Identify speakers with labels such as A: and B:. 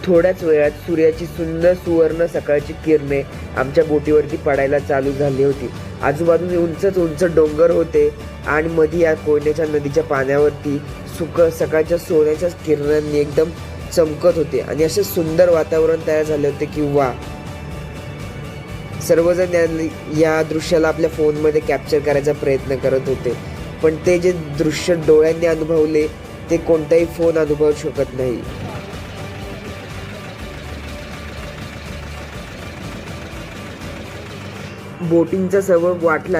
A: थोड्याच वेळात सूर्याची सुंदर सुवर्ण सकाळची किरणे आमच्या बोटीवरती पडायला चालू झाली होती. आजूबाजूने उंचच उंच डोंगर होते आणि मध्ये या कोयनेच्या नदीच्या पाण्यावरती सकाळच्या सोन्याच्या किरणांनी एकदम चमकत होते आणि असे सुंदर वातावरण तयार झाले होते की वा. सर्वजण या दृश्याला आपल्या फोनमध्ये कॅप्चर करायचा प्रयत्न करत होते, पण ते जे दृश्य डोळ्यांनी अनुभवले ते कोणताही फोन अनुभवू शकत नाही. बोटिंगचा सर्व वाटला